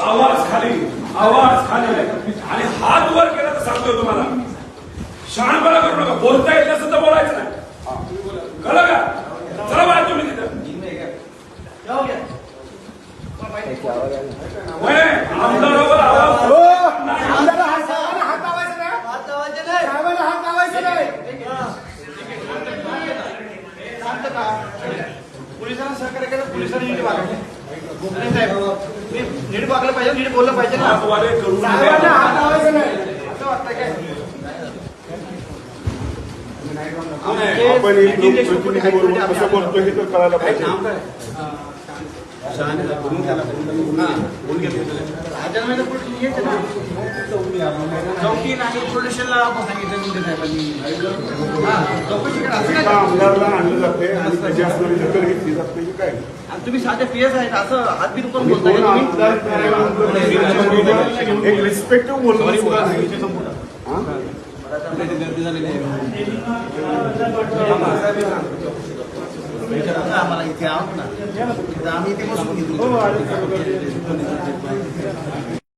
आवाज खाली आणि हात वर केला तर सांगतोय तुम्हाला, शहाणपणा करू नका. बोलता येत नसेल तर बोलायचं नाही, कळलं का? चला बाहेर तुम्ही तिथं. आमदारावर आवाज पोलिसांना सहकार्य करायचं, पोलिसांनी नीट वागायचं, नीट वागलं पाहिजे, नीट बोललं पाहिजे ना. साहेबांना हात लावायचं नाही असं वाटतं काय? आपण कसं बोलतो हे तर कळायला पाहिजे. चौकी नाही पोलिसांना आमदारला आणलं जाते आणि त्याची असणारी दखल घेतली जात नाही. काय तुम्ही साधे पीएस आहेत असं हातबीत करून बोलताय. एक रिस्पेक्टिव्ह बोलणं आम्हाला इथे आहोत ना, आम्ही इथे बसून घेतो.